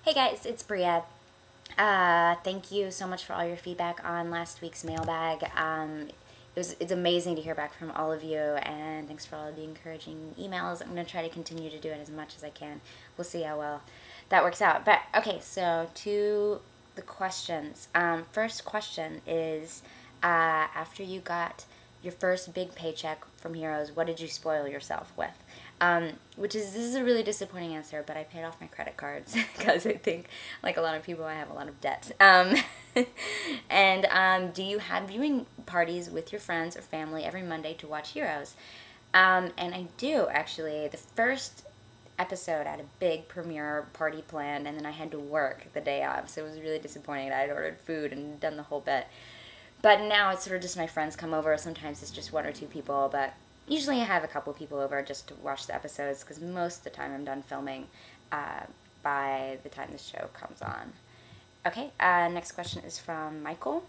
Hey guys, it's Brea. Thank you so much for all your feedback on last week's mailbag. It's amazing to hear back from all of you, and thanks for all of the encouraging emails. I'm going to try to continue to do it as much as I can. We'll see how well that works out. But okay, so to the questions. First question is, after you got your first big paycheck from Heroes, what did you spoil yourself with? This is a really disappointing answer, but I paid off my credit cards because I think, like a lot of people, I have a lot of debt. Do you have viewing parties with your friends or family every Monday to watch Heroes? And I do, actually. The first episode I had a big premiere party planned, and then I had to work the day of, so it was really disappointing. I had ordered food and done the whole bit. But now it's sort of just my friends come over. Sometimes it's just one or two people, but usually I have a couple people over just to watch the episodes because most of the time I'm done filming by the time the show comes on. Okay, next question is from Michael.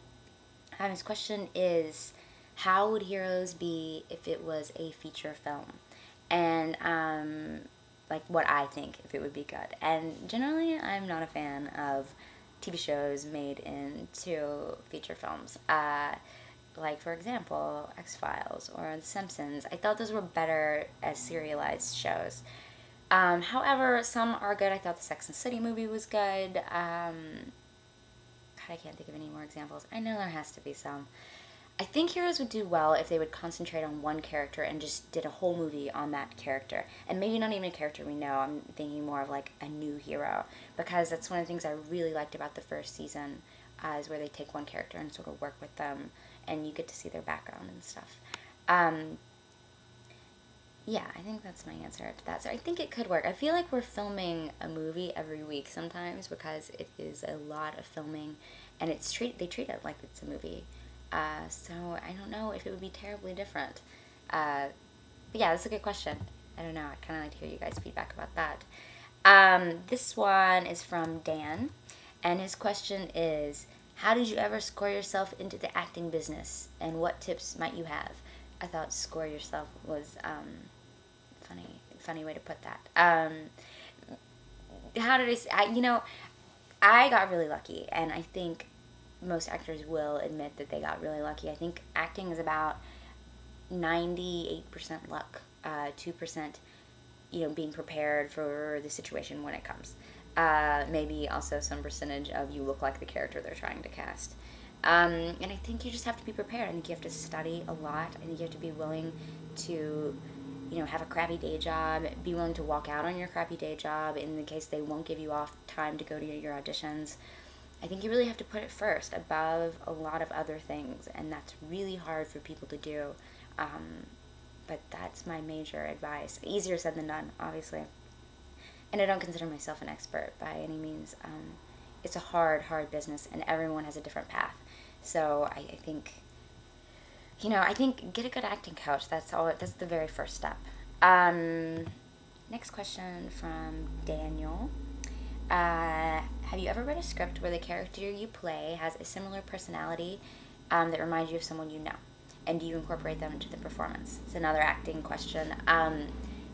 His question is, how would Heroes be if it was a feature film? And like what I think if it would be good. And generally I'm not a fan of TV shows made into feature films. Like, for example, X-Files or The Simpsons. I thought those were better as serialized shows. However, some are good. I thought the Sex and the City movie was good. God, I can't think of any more examples. I know there has to be some. I think Heroes would do well if they would concentrate on one character and just did a whole movie on that character. And maybe not even a character we know. I'm thinking more of like a new hero. Because that's one of the things I really liked about the first season, is where they take one character and sort of work with them. And you get to see their background and stuff. Yeah, I think that's my answer to that. So I think it could work. I feel like we're filming a movie every week sometimes because it is a lot of filming. And they treat it like it's a movie. So I don't know if it would be terribly different. But yeah, that's a good question. I don't know. I kind of like to hear you guys' feedback about that. This one is from Dan. And his question is, how did you ever score yourself into the acting business? And what tips might you have? I thought score yourself was funny way to put that. How did I got really lucky, and I think most actors will admit that they got really lucky. I think acting is about 98% luck, 2%, being prepared for the situation when it comes. Maybe also some percentage of you look like the character they're trying to cast. And I think you just have to be prepared. I think you have to study a lot. I think you have to be willing to, have a crappy day job, be willing to walk out on your crappy day job in the case they won't give you off time to go to your auditions. I think you really have to put it first above a lot of other things, and that's really hard for people to do. But that's my major advice. Easier said than done, obviously. And I don't consider myself an expert by any means. It's a hard business, and everyone has a different path. So I think, get a good acting coach. That's the very first step. Next question from Daniel. Have you ever read a script where the character you play has a similar personality that reminds you of someone you know? And do you incorporate them into the performance? It's another acting question.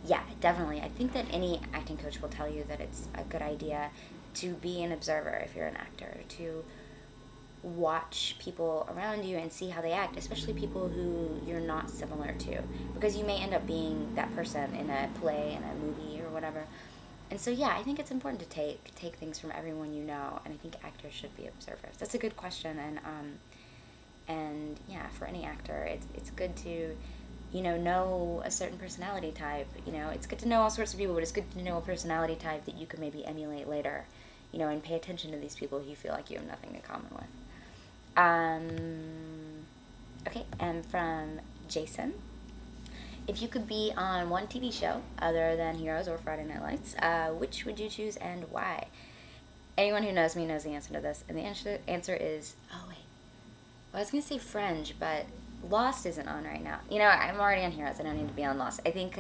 Yeah, definitely. I think that any acting coach will tell you that it's a good idea to be an observer if you're an actor, to watch people around you and see how they act, especially people who you're not similar to, because you may end up being that person in a play, in a movie, or whatever. And so, yeah, I think it's important to take things from everyone you know, and I think actors should be observers. That's a good question, and yeah, for any actor, it's good to know a certain personality type. It's good to know all sorts of people, but it's good to know a personality type that you can maybe emulate later, and pay attention to these people who you feel like you have nothing in common with. Okay, and from Jason, if you could be on one TV show other than Heroes or Friday Night Lights, which would you choose and why? Anyone who knows me knows the answer to this, and the answer is, oh wait, well, I was going to say Fringe, but Lost isn't on right now. I'm already on Heroes. I don't need to be on Lost. I think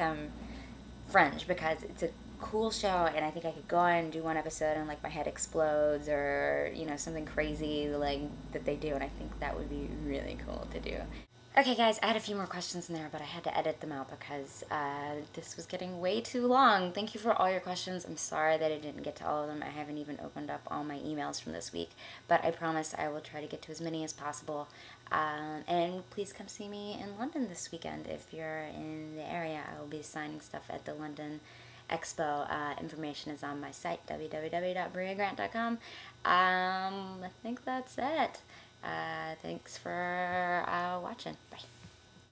Fringe, because it's a cool show, and I think I could go on and do one episode and like my head explodes, or something crazy like that they do, and I think that would be really cool to do. Okay, guys, I had a few more questions in there, but I had to edit them out because this was getting way too long. Thank you for all your questions. I'm sorry that I didn't get to all of them. I haven't even opened up all my emails from this week, but I promise I will try to get to as many as possible. And please come see me in London this weekend if you're in the area. I will be signing stuff at the London Expo. Information is on my site, www.breagrant.com. I think that's it. Thanks for watching. Bye.